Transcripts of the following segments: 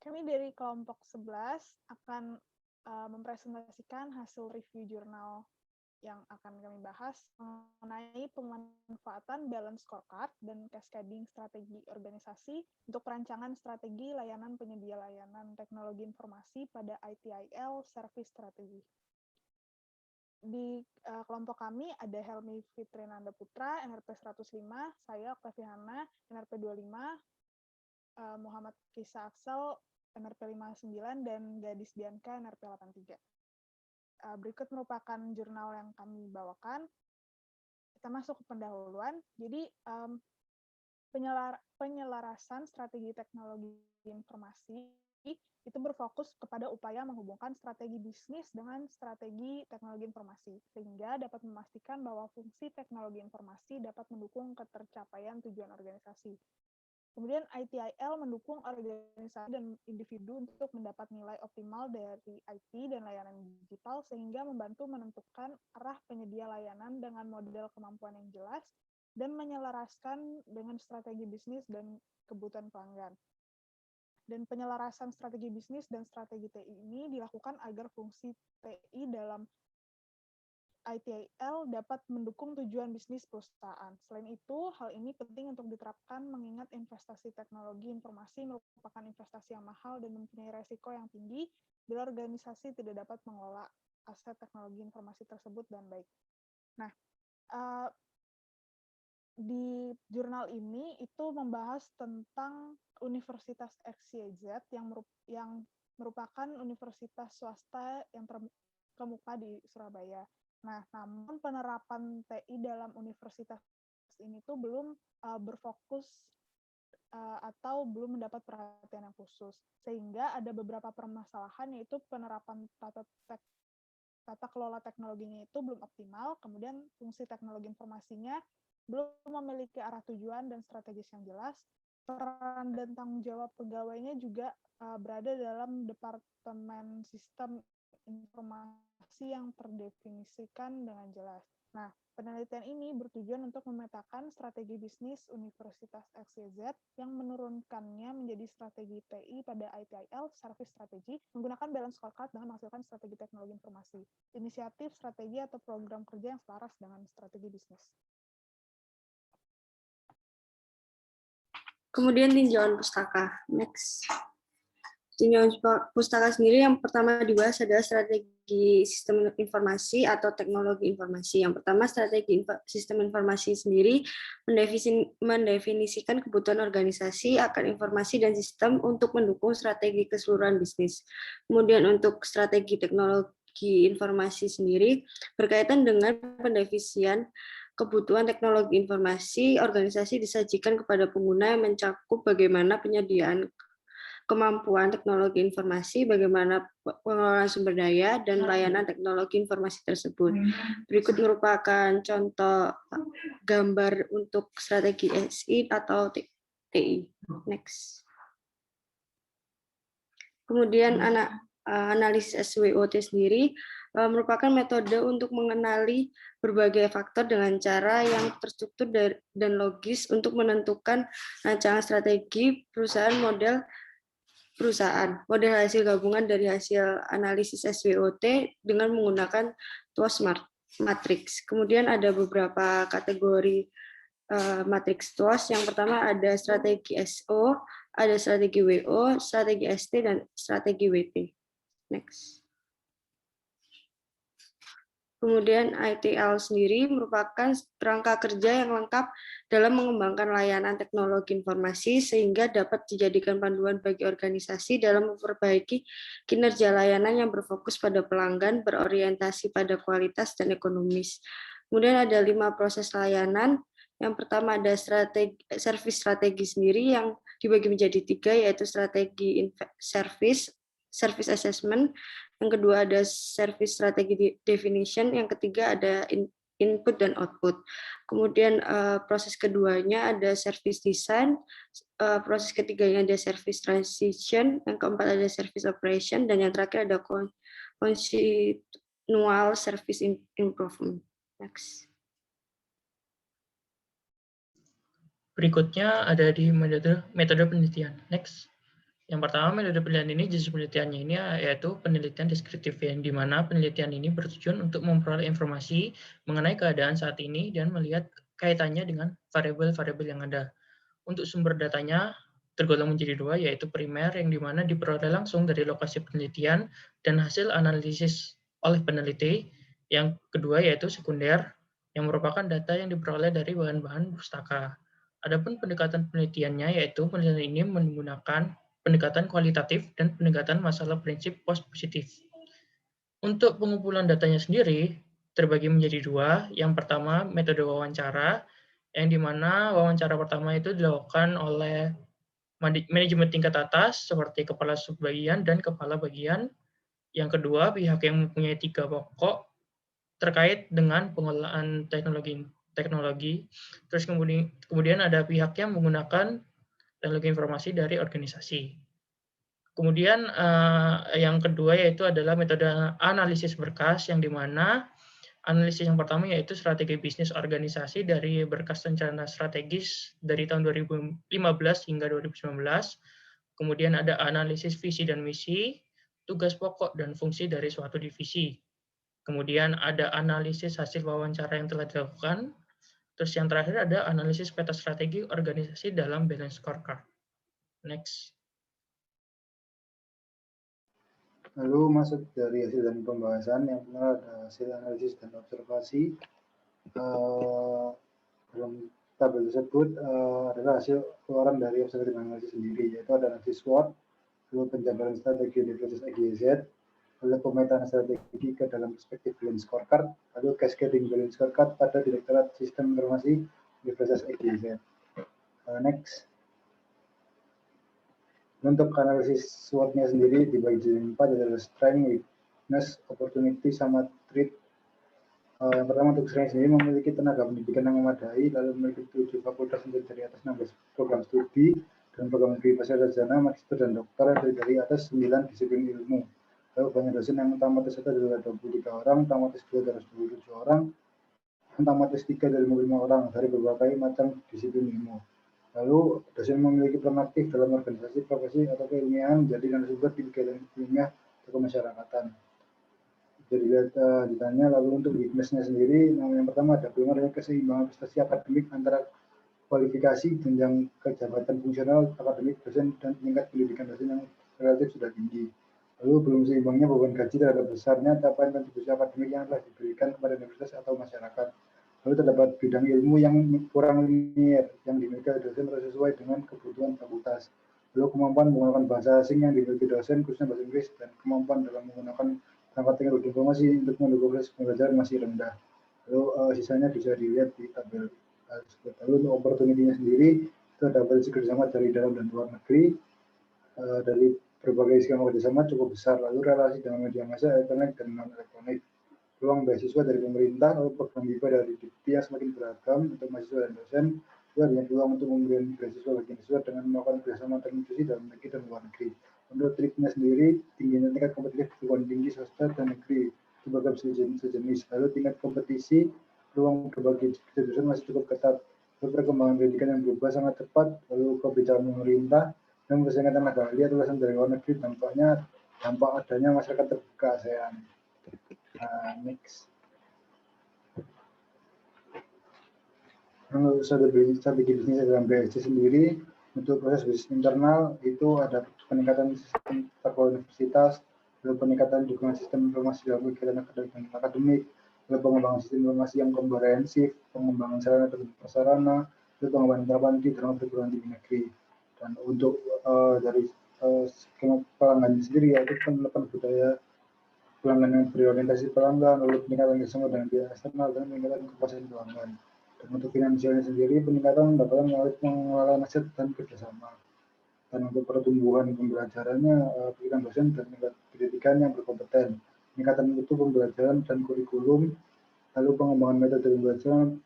Kami dari kelompok 11 akan mempresentasikan hasil review jurnal yang akan kami bahas mengenai pemanfaatan balance scorecard dan cascading strategi organisasi untuk perancangan strategi layanan penyedia layanan teknologi informasi pada ITIL Service Strategy. Di kelompok kami ada Helmi Fitrinanda Putra, NRP 105, saya Octaviana, NRP 25, Muhammad Kisa Aksel, NRP 59, dan Gadis Bianca, NRP 83. Berikut merupakan jurnal yang kami bawakan. Kita masuk ke pendahuluan. Jadi, penyelarasan strategi teknologi informasi itu berfokus kepada upaya menghubungkan strategi bisnis dengan strategi teknologi informasi, sehingga dapat memastikan bahwa fungsi teknologi informasi dapat mendukung ketercapaian tujuan organisasi. Kemudian ITIL mendukung organisasi dan individu untuk mendapat nilai optimal dari IT dan layanan digital sehingga membantu menentukan arah penyedia layanan dengan model kemampuan yang jelas dan menyelaraskan dengan strategi bisnis dan kebutuhan pelanggan. Dan penyelarasan strategi bisnis dan strategi TI ini dilakukan agar fungsi TI dalam ITIL dapat mendukung tujuan bisnis perusahaan. Selain itu, hal ini penting untuk diterapkan mengingat investasi teknologi informasi merupakan investasi yang mahal dan mempunyai resiko yang tinggi bila organisasi tidak dapat mengelola aset teknologi informasi tersebut dengan baik. Nah, di jurnal ini itu membahas tentang Universitas XYZ yang merupakan universitas swasta yang terkemuka di Surabaya. Nah, namun penerapan TI dalam universitas ini tuh belum berfokus atau belum mendapat perhatian yang khusus, sehingga ada beberapa permasalahan yaitu penerapan tata kelola teknologinya itu belum optimal, kemudian fungsi teknologi informasinya belum memiliki arah tujuan dan strategis yang jelas, peran dan tanggung jawab pegawainya juga berada dalam departemen sistem informasi yang terdefinisikan dengan jelas. Nah, penelitian ini bertujuan untuk memetakan strategi bisnis Universitas XYZ yang menurunkannya menjadi strategi TI pada ITIL Service Strategy menggunakan balance scorecard dengan menghasilkan strategi teknologi informasi, inisiatif, strategi, atau program kerja yang selaras dengan strategi bisnis. Kemudian tinjauan pustaka. Next. Tinjauan pustaka sendiri yang pertama dibahas adalah strategi sistem informasi atau teknologi informasi. Yang pertama, strategi sistem informasi sendiri mendefinisikan kebutuhan organisasi akan informasi dan sistem untuk mendukung strategi keseluruhan bisnis. Kemudian untuk strategi teknologi informasi sendiri berkaitan dengan pendefinisian kebutuhan teknologi informasi, organisasi disajikan kepada pengguna yang mencakup bagaimana penyediaan kemampuan teknologi informasi, bagaimana pengelolaan sumber daya, dan layanan teknologi informasi tersebut. Berikut merupakan contoh gambar untuk strategi SI atau TI. Next. Kemudian analisis SWOT sendiri merupakan metode untuk mengenali berbagai faktor dengan cara yang terstruktur dan logis untuk menentukan rancangan strategi perusahaan model hasil gabungan dari hasil analisis SWOT dengan menggunakan TWOS matrix. Kemudian ada beberapa kategori matriks TWOS. Yang pertama ada strategi SO, ada strategi WO, strategi ST, dan strategi WT. Next. Kemudian ITL sendiri merupakan kerangka kerja yang lengkap dalam mengembangkan layanan teknologi informasi sehingga dapat dijadikan panduan bagi organisasi dalam memperbaiki kinerja layanan yang berfokus pada pelanggan, berorientasi pada kualitas dan ekonomis. Kemudian ada 5 proses layanan. Yang pertama ada service strategi sendiri yang dibagi menjadi 3, yaitu strategi service assessment. Yang kedua ada service strategi definition, yang ketiga ada input dan output. Kemudian proses keduanya ada service design, proses ketiganya ada service transition, yang keempat ada service operation, dan yang terakhir ada continual service improvement. Next. Berikutnya ada di metode penelitian. Next. Yang pertama, metode penelitian ini jenis penelitiannya ini yaitu penelitian deskriptif, yang di mana penelitian ini bertujuan untuk memperoleh informasi mengenai keadaan saat ini dan melihat kaitannya dengan variabel-variabel yang ada. Untuk sumber datanya tergolong menjadi dua, yaitu primer yang di mana diperoleh langsung dari lokasi penelitian dan hasil analisis oleh peneliti. Yang kedua yaitu sekunder, yang merupakan data yang diperoleh dari bahan-bahan pustaka. Adapun pendekatan penelitiannya yaitu penelitian ini menggunakan pendekatan kualitatif dan pendekatan masalah prinsip positif. Untuk pengumpulan datanya sendiri terbagi menjadi dua. Yang pertama, metode wawancara, yang dimana wawancara pertama itu dilakukan oleh manajemen tingkat atas seperti kepala subbagian dan kepala bagian. Yang kedua, pihak yang mempunyai 3 pokok terkait dengan pengelolaan teknologi. Terus kemudian ada pihak yang menggunakan teknologi informasi dari organisasi. Kemudian yang kedua yaitu adalah metode analisis berkas, yang dimana analisis yang pertama yaitu strategi bisnis organisasi dari berkas rencana strategis dari tahun 2015 hingga 2019. Kemudian ada analisis visi dan misi, tugas pokok dan fungsi dari suatu divisi. Kemudian ada analisis hasil wawancara yang telah dilakukan. Terus yang terakhir ada analisis peta strategi organisasi dalam balance scorecard. Next. Lalu masuk dari hasil dan pembahasan, yang pertama ada hasil analisis dan observasi. Dalam tabel tersebut adalah hasil keluaran dari observasi dan analisis sendiri, yaitu ada analisis SWOT, lalu penjabaran strategi Universitas EGZ, lalu pemetaan strategi ke dalam perspektif balance scorecard, lalu cascading balance scorecard pada Direktorat Sistem Informasi Universitas EGZ. Next. Untuk analisis SWOT-nya sendiri dibagi jadi 4, adalah strength, weakness, opportunity, sama threat. Yang pertama, untuk strength sendiri memiliki tenaga pendidikan yang memadai, lalu memiliki 7 fakultas dari atas 16 program studi dan program studi pasca sarjana, magister dan dokter dari atas 9 disiplin ilmu. Lalu banyak dosen yang tamat S1 adalah 23 orang, tamat S2 dari 27 orang, dan tamat S3 dari 5 orang dari berbagai macam disiplin ilmu. Lalu dosen memiliki peran aktif dalam organisasi profesi atau keilmiahan, jadi narasumber di kegiatan ilmiah atau kemasyarakatan. Jadi ditanya, lalu untuk weakness-nya sendiri, yang pertama ada belum adanya keseimbangan prestasi akademik antara kualifikasi jenjang kejabatan fungsional akademik dosen dan tingkat pendidikan dosen yang relatif sudah tinggi. Lalu belum seimbangnya beban gaji terhadap besarnya capaian kontribusi akademik yang telah diberikan kepada universitas atau masyarakat. Lalu terdapat bidang ilmu yang kurang linier yang dimiliki dosen sesuai dengan kebutuhan fakultas. Lalu kemampuan menggunakan bahasa asing yang dimiliki dosen, khususnya bahasa Inggris, dan kemampuan dalam menggunakan perangkat teknologi informasi untuk mendukung proses pembelajaran masih rendah. Lalu sisanya bisa dilihat di tabel tersebut. Lalu untuk opportunity-nya sendiri, itu ada potensi kerjasama dari dalam dan luar negeri, dari berbagai skema kerjasama cukup besar. Lalu relasi dengan media massa, elektronik, dan non-elektronik. Ruang beasiswa dari pemerintah, lalu program BIPA dari Dikti yang semakin beragam untuk mahasiswa dan dosen, juga banyak peluang untuk memberikan beasiswa bagi mahasiswa dengan melakukan kerjasama antar institusi dalam negeri dan luar negeri. Menurut triknya sendiri, tingginya tingkat kompetitif perguruan tinggi swasta dan negeri itu program sejenis. Lalu tingkat kompetisi, peluang berbagai jurusan masih cukup ketat. Lalu perkembangan pendidikan yang berubah sangat cepat, lalu kebijakan pemerintah dan persaingan tenaga ahli atau lulusan dari luar negeri, dampak adanya masyarakat terbuka ASEAN. Next. Untuk strategi bisnis dalam BSC sendiri, untuk proses bisnis internal itu ada peningkatan sistem terpadu universitas, lalu peningkatan dukungan sistem informasi dalam kegiatan akademik, lalu pengembangan sistem informasi yang komprehensif, pengembangan sarana dan prasarana, lalu pengembangan terapan di dalam perguruan tinggi negeri. Dan untuk dari skema pelanggan sendiri, yaitu penerapan budaya pelanggan yang berorientasi pelanggan, lalu peningkatan kerjasama dengan pihak eksternal, dan peningkatan kepuasan pelanggan. Dan untuk finansialnya sendiri, peningkatan pendapatan melalui pengelolaan aset dan kerjasama. Dan untuk pertumbuhan pembelajarannya, pendidikan dosen dan tingkat pendidikan yang berkompeten, peningkatan mutu pembelajaran dan kurikulum, lalu pengembangan metode pembelajaran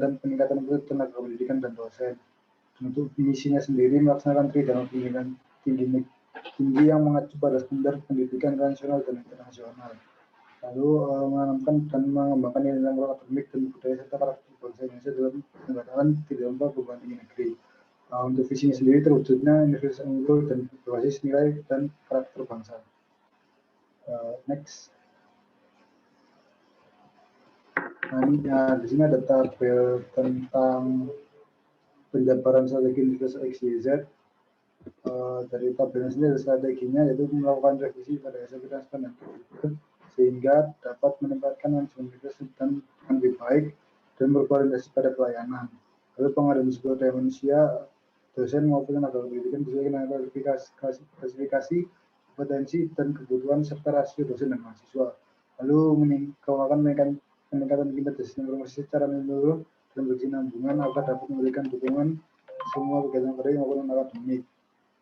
dan peningkatan mutu tenaga pendidikan dan dosen. Dan untuk misinya sendiri, melaksanakan tridharma pendidikan tinggi yang mengacu pada standar pendidikan nasional dan internasional. Lalu menanamkan dan mengembangkan nilai-nilai akademik dan budaya serta karakter bangsa Indonesia dalam penyelenggaraan tridharma perguruan tinggi negeri. Untuk visinya sendiri terwujudnya universitas unggul dan berbasis nilai dan karakter bangsa. Next. Nah, ini di sini ada tabel tentang penjabaran strategi Universitas XYZ. Dari tabelnya sendiri ada strateginya, yaitu melakukan revisi pada SOP dan sehingga dapat menempatkan manajemen universitas dengan lebih baik dan berorientasi pada pelayanan. Lalu pengadaan sumber daya manusia, dosen maupun tenaga pendidikan sesuai dengan klasifikasi, kompetensi dan kebutuhan serta rasio dosen dan mahasiswa. Lalu meningkatkan kinerja sistem informasi secara menyeluruh dan berkesinambungan agar dapat memberikan dukungan semua kegiatan akademik maupun akademik.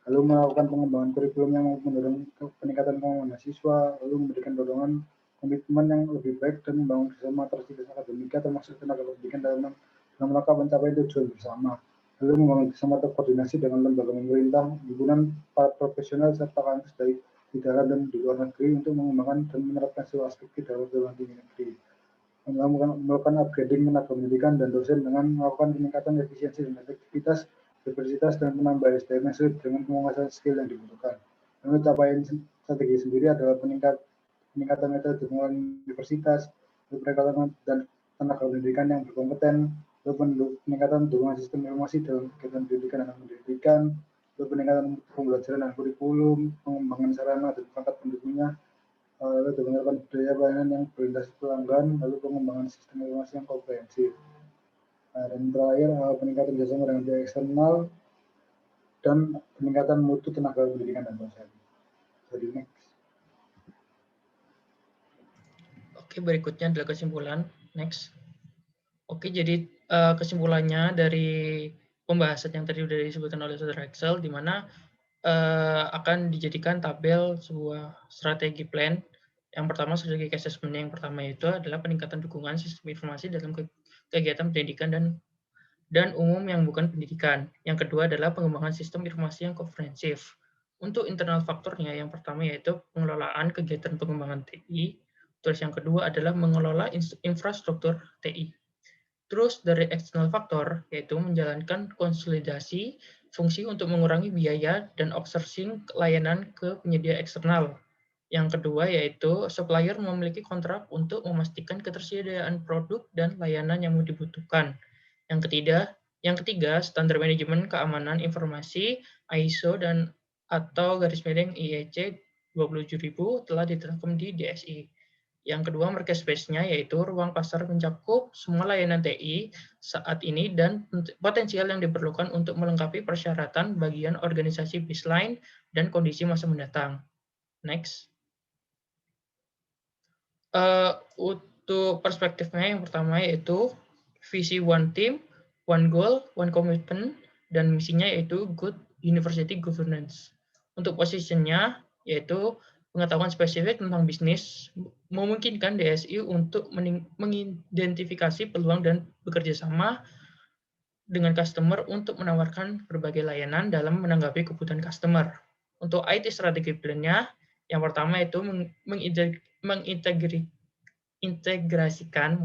Lalu melakukan pengembangan kurikulum yang mendorong peningkatan kemampuan mahasiswa, lalu memberikan dorongan komitmen yang lebih baik dan membangun kerjasama antar sivitas akademika termasuk tenaga pendidikan dalam rangka pencapaian tujuan bersama. Lalu membangun kerjasama terkoordinasi dengan lembaga pemerintah, himpunan para profesional serta kampus dari di dalam dan di luar negeri untuk mengembangkan dan menerapkan seluruh aspek di dalam perguruan tinggi negeri. Melakukan upgrading tenaga pendidikan dan dosen dengan melakukan peningkatan efisiensi dan efektivitas diversitas dan menambah SDM sesuai dengan penguasaan skill yang dibutuhkan. Lalu capaian strategi sendiri adalah peningkatan metode pengelolaan universitas, peningkatan dan tenaga pendidikan yang berkompeten, lalu peningkatan dukungan sistem informasi dalam kegiatan pendidikan dan pendidikan, lalu peningkatan pembelajaran dan kurikulum, pengembangan sarana dan perangkat pendukungnya, lalu penerapan budaya pelayanan yang berorientasi pelanggan, lalu pengembangan sistem informasi yang komprehensif. Dan terakhir, peningkatan kerjasama dengan pihak eksternal dan peningkatan mutu tenaga pendidikan dan dosen. Jadi next. Oke, berikutnya adalah kesimpulan. Next. Oke, jadi kesimpulannya dari pembahasan yang tadi sudah disebutkan oleh Saudara Excel, di mana akan dijadikan tabel sebuah strategi plan. Yang pertama, strategi assessment yang pertama itu adalah peningkatan dukungan sistem informasi dalam kegiatan pendidikan dan umum yang bukan pendidikan. Yang kedua adalah pengembangan sistem informasi yang komprehensif. Untuk internal faktornya, yang pertama yaitu pengelolaan kegiatan pengembangan TI. Terus yang kedua adalah mengelola infrastruktur TI. Terus dari external faktor, yaitu menjalankan konsolidasi fungsi untuk mengurangi biaya dan outsourcing layanan ke penyedia eksternal. Yang kedua yaitu supplier memiliki kontrak untuk memastikan ketersediaan produk dan layanan yang dibutuhkan. Yang ketiga, standar manajemen keamanan informasi ISO dan atau garis miring IEC 27000 telah ditetapkan di DSI. Yang kedua, market space-nya yaitu ruang pasar mencakup semua layanan TI saat ini dan potensial yang diperlukan untuk melengkapi persyaratan bagian organisasi baseline dan kondisi masa mendatang. Next. Untuk perspektifnya yang pertama yaitu visi one team, one goal, one commitment, dan misinya yaitu good university governance. Untuk positionnya yaitu pengetahuan spesifik tentang bisnis memungkinkan DSI untuk mengidentifikasi peluang dan bekerja sama dengan customer untuk menawarkan berbagai layanan dalam menanggapi kebutuhan customer. Untuk IT strategi plan-nya, yang pertama itu mengintegrasikan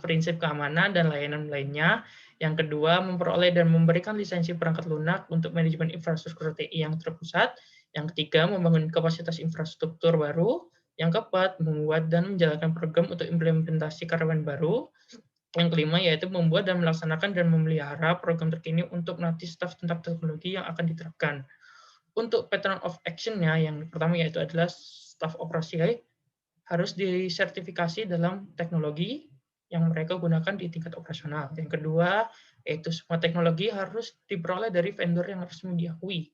prinsip keamanan dan layanan lainnya. Yang kedua, memperoleh dan memberikan lisensi perangkat lunak untuk manajemen infrastruktur TI yang terpusat. Yang ketiga, membangun kapasitas infrastruktur baru. Yang keempat, membuat dan menjalankan program untuk implementasi karyawan baru. Yang kelima, yaitu membuat dan melaksanakan dan memelihara program terkini untuk melatih staf tentang teknologi yang akan diterapkan. Untuk pattern of action-nya, yang pertama yaitu adalah staf operasi harus disertifikasi dalam teknologi yang mereka gunakan di tingkat operasional. Yang kedua, yaitu semua teknologi harus diperoleh dari vendor yang resmi diakui.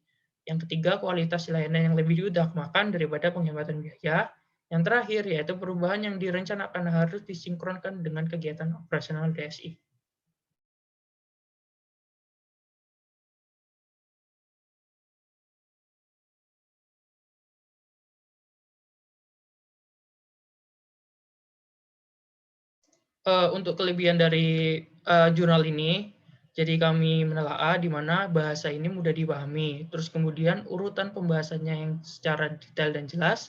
Yang ketiga, kualitas layanan yang lebih diutamakan daripada penghematan biaya. Yang terakhir, yaitu perubahan yang direncanakan harus disinkronkan dengan kegiatan operasional DSI. Untuk kelebihan dari jurnal ini, jadi kami menelaah di mana bahasa ini mudah dipahami. Terus kemudian urutan pembahasannya yang secara detail dan jelas.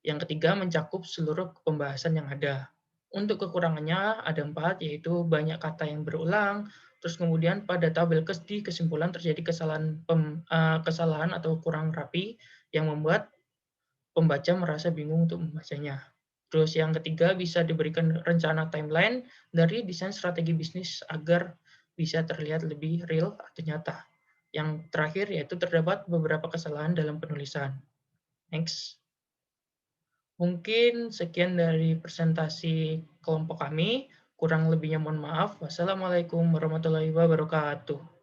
Yang ketiga, mencakup seluruh pembahasan yang ada. Untuk kekurangannya ada 4, yaitu banyak kata yang berulang, terus kemudian pada tabel di kesimpulan terjadi kesalahan atau kurang rapi yang membuat pembaca merasa bingung untuk membacanya. Terus yang ketiga, bisa diberikan rencana timeline dari desain strategi bisnis agar bisa terlihat lebih real atau nyata. Yang terakhir yaitu terdapat beberapa kesalahan dalam penulisan. Next. Mungkin sekian dari presentasi kelompok kami. Kurang lebihnya mohon maaf. Wassalamualaikum warahmatullahi wabarakatuh.